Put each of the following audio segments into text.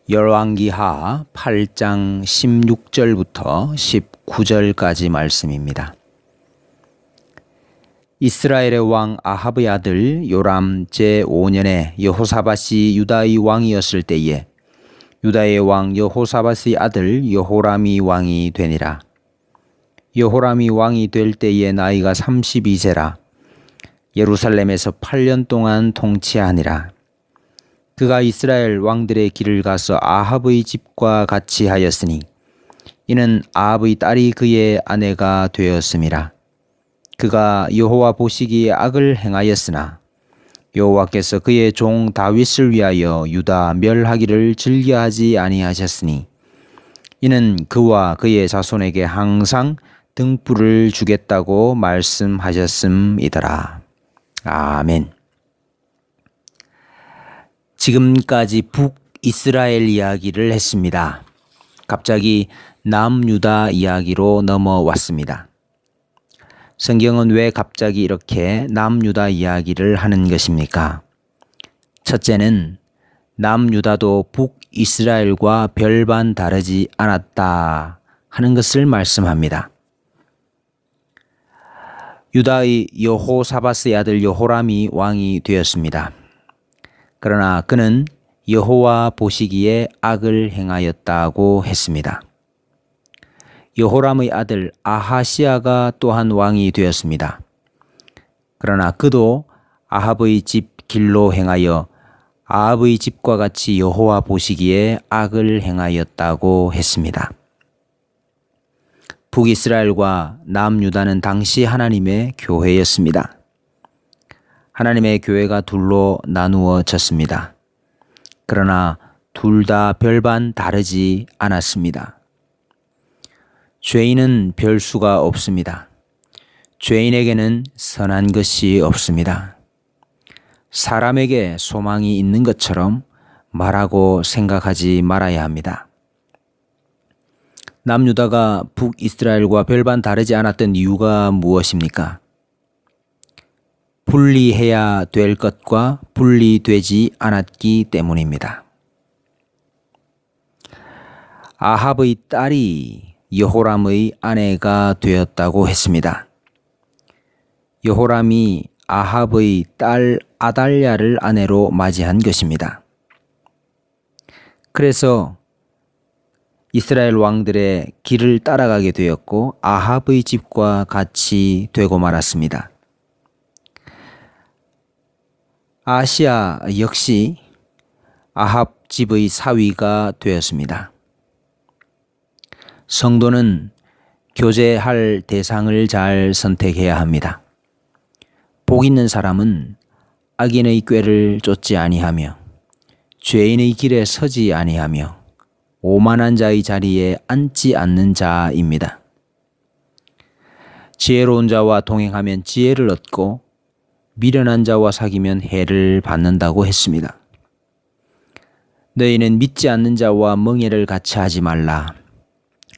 열왕기하 8장 16절부터 19절까지 말씀입니다. 이스라엘의 왕 아합의 아들 요람 제5년에 여호사밧이 유다의 왕이었을 때에 유다의 왕 여호사밧의 아들 여호람이 왕이 되니라. 여호람이 왕이 될 때에 나이가 32세라. 예루살렘에서 8년 동안 통치하니라. 그가 이스라엘 왕들의 길을 가서 아합의 집과 같이 하였으니 이는 아합의 딸이 그의 아내가 되었음이라. 그가 여호와 보시기에 악을 행하였으나 여호와께서 그의 종 다윗을 위하여 유다 멸하기를 즐겨하지 아니하셨으니 이는 그와 그의 자손에게 항상 등불을 주겠다고 말씀하셨음이더라. 아멘. 지금까지 북이스라엘 이야기를 했습니다. 갑자기 남유다 이야기로 넘어왔습니다. 성경은 왜 갑자기 이렇게 남유다 이야기를 하는 것입니까? 첫째는 남유다도 북이스라엘과 별반 다르지 않았다 하는 것을 말씀합니다. 유다의 여호사밧의 아들 여호람이 왕이 되었습니다. 그러나 그는 여호와 보시기에 악을 행하였다고 했습니다. 여호람의 아들 아하시아가 또한 왕이 되었습니다. 그러나 그도 아합의 집 길로 행하여 아합의 집과 같이 여호와 보시기에 악을 행하였다고 했습니다. 북이스라엘과 남유다는 당시 하나님의 교회였습니다. 하나님의 교회가 둘로 나누어졌습니다. 그러나 둘 다 별반 다르지 않았습니다. 죄인은 별 수가 없습니다. 죄인에게는 선한 것이 없습니다. 사람에게 소망이 있는 것처럼 말하고 생각하지 말아야 합니다. 남유다가 북이스라엘과 별반 다르지 않았던 이유가 무엇입니까? 분리해야 될 것과 분리되지 않았기 때문입니다. 아합의 딸이 여호람의 아내가 되었다고 했습니다. 여호람이 아합의 딸 아달랴를 아내로 맞이한 것입니다. 그래서 이스라엘 왕들의 길을 따라가게 되었고 아합의 집과 같이 되고 말았습니다. 아시아 역시 아합 집의 사위가 되었습니다. 성도는 교제할 대상을 잘 선택해야 합니다. 복 있는 사람은 악인의 꾀를 쫓지 아니하며 죄인의 길에 서지 아니하며 오만한 자의 자리에 앉지 않는 자입니다. 지혜로운 자와 동행하면 지혜를 얻고 미련한 자와 사귀면 해를 받는다고 했습니다. 너희는 믿지 않는 자와 멍에를 같이 하지 말라.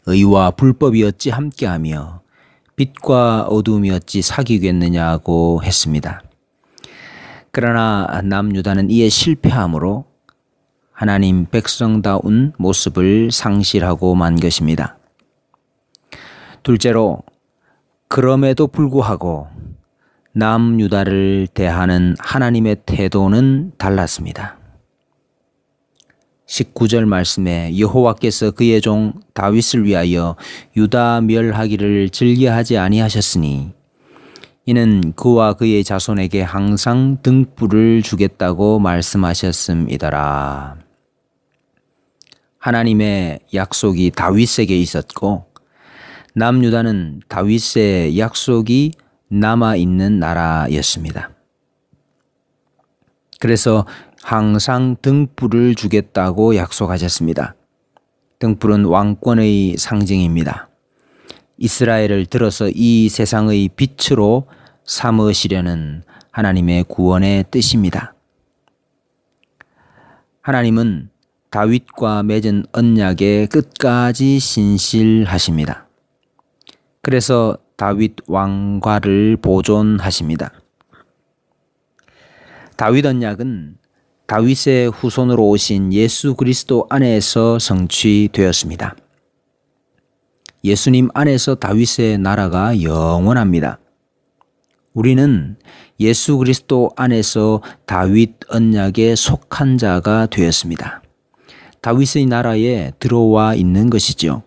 의와 불법이 어찌 함께하며 빛과 어둠이 어찌 사귀겠느냐고 했습니다. 그러나 남유다는 이에 실패함으로 하나님 백성다운 모습을 상실하고 만 것입니다. 둘째로 그럼에도 불구하고 남유다를 대하는 하나님의 태도는 달랐습니다. 19절 말씀에 여호와께서 그의 종 다윗을 위하여 유다 멸하기를 즐겨하지 아니하셨으니 이는 그와 그의 자손에게 항상 등불을 주겠다고 말씀하셨음이더라. 하나님의 약속이 다윗에게 있었고 남유다는 다윗의 약속이 남아있는 나라였습니다. 그래서 항상 등불을 주겠다고 약속하셨습니다. 등불은 왕권의 상징입니다. 이스라엘을 들어서 이 세상의 빛으로 삼으시려는 하나님의 구원의 뜻입니다. 하나님은 다윗과 맺은 언약에 끝까지 신실하십니다. 그래서 다윗 왕과를 보존하십니다. 다윗 언약은 다윗의 후손으로 오신 예수 그리스도 안에서 성취되었습니다. 예수님 안에서 다윗의 나라가 영원합니다. 우리는 예수 그리스도 안에서 다윗 언약에 속한 자가 되었습니다. 다윗의 나라에 들어와 있는 것이죠.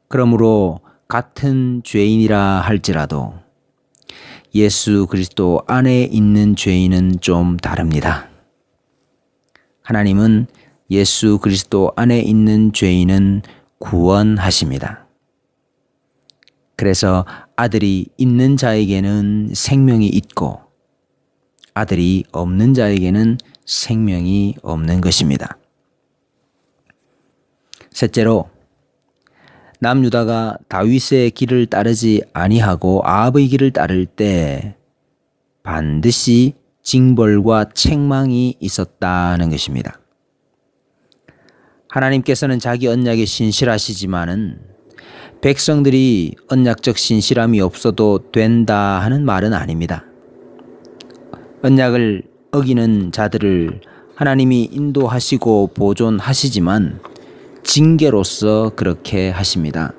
그러므로 같은 죄인이라 할지라도 예수 그리스도 안에 있는 죄인은 좀 다릅니다. 하나님은 예수 그리스도 안에 있는 죄인은 구원하십니다. 그래서 아들이 있는 자에게는 생명이 있고 아들이 없는 자에게는 생명이 없는 것입니다. 셋째로, 남유다가 다윗의 길을 따르지 아니하고 아합의 길을 따를 때 반드시 징벌과 책망이 있었다는 것입니다. 하나님께서는 자기 언약에 신실하시지만은 백성들이 언약적 신실함이 없어도 된다 하는 말은 아닙니다. 언약을 어기는 자들을 하나님이 인도하시고 보존하시지만 징계로서 그렇게 하십니다.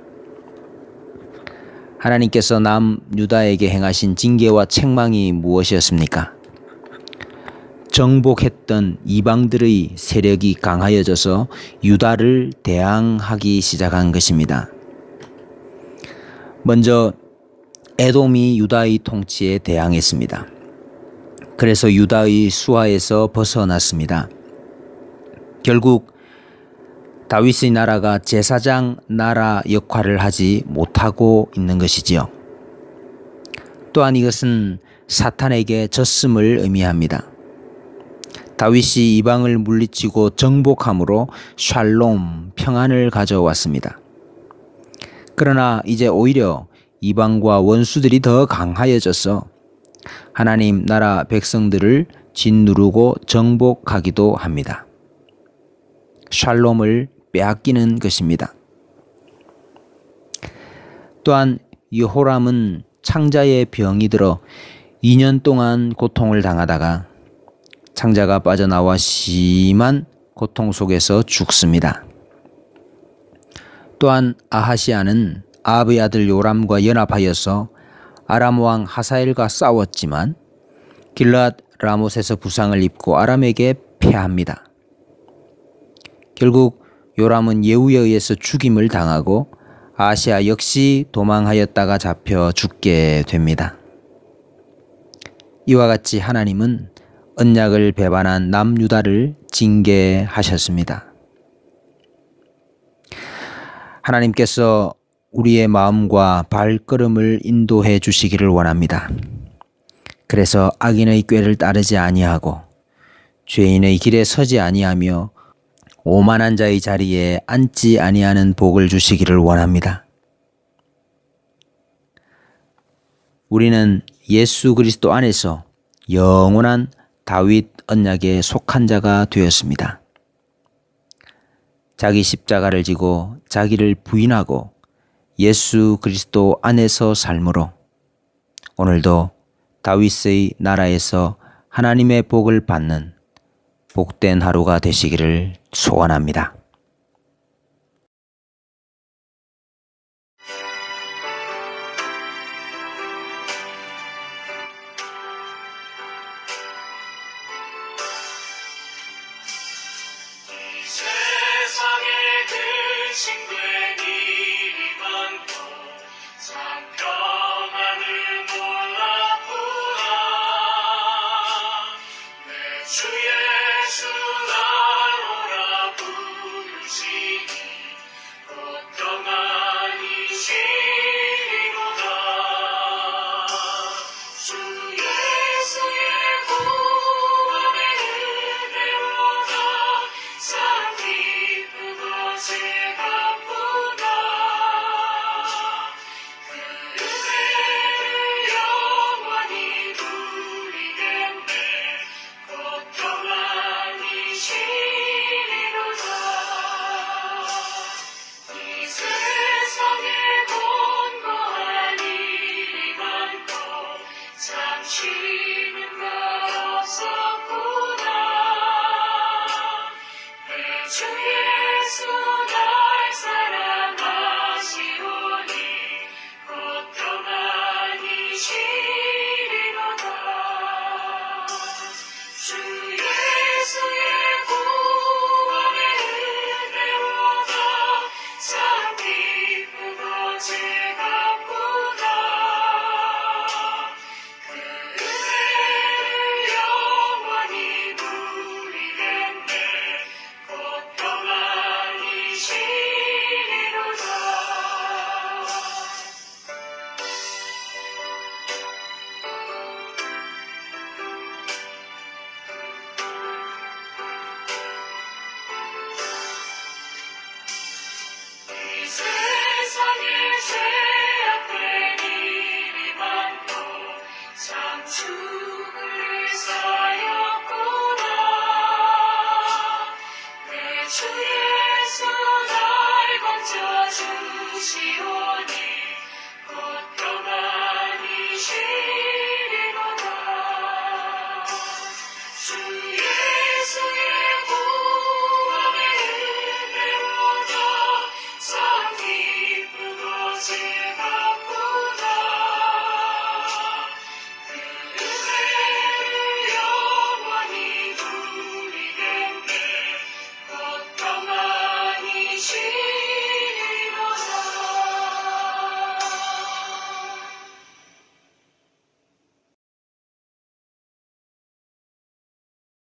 하나님께서 남유다에게 행하신 징계와 책망이 무엇이었습니까? 정복했던 이방들의 세력이 강하여져서 유다를 대항하기 시작한 것입니다. 먼저 에돔이 유다의 통치에 대항했습니다. 그래서 유다의 수하에서 벗어났습니다. 결국 다윗의 나라가 제사장 나라 역할을 하지 못하고 있는 것이지요. 또한 이것은 사탄에게 졌음을 의미합니다. 다윗이 이방을 물리치고 정복함으로 샬롬, 평안을 가져왔습니다. 그러나 이제 오히려 이방과 원수들이 더 강하여져서 하나님 나라 백성들을 짓누르고 정복하기도 합니다. 샬롬을 빼앗기는 것입니다. 또한 여호람은 창자의 병이 들어 2년 동안 고통을 당하다가 창자가 빠져나와 심한 고통 속에서 죽습니다. 또한 아하시아는 아합의 아들 요람과 연합하여서 아람 왕 하사엘과 싸웠지만 길르앗 라못에서 부상을 입고 아람에게 패합니다. 결국 요람은 예후에 의해서 죽임을 당하고 아하시아 역시 도망하였다가 잡혀 죽게 됩니다. 이와 같이 하나님은 언약을 배반한 남유다를 징계하셨습니다. 하나님께서 우리의 마음과 발걸음을 인도해 주시기를 원합니다. 그래서 악인의 꾀를 따르지 아니하고 죄인의 길에 서지 아니하며 오만한 자의 자리에 앉지 아니하는 복을 주시기를 원합니다. 우리는 예수 그리스도 안에서 영원한 다윗 언약에 속한 자가 되었습니다. 자기 십자가를 지고 자기를 부인하고 예수 그리스도 안에서 삶으로 오늘도 다윗의 나라에서 하나님의 복을 받는 복된 하루가 되시기를 소원합니다.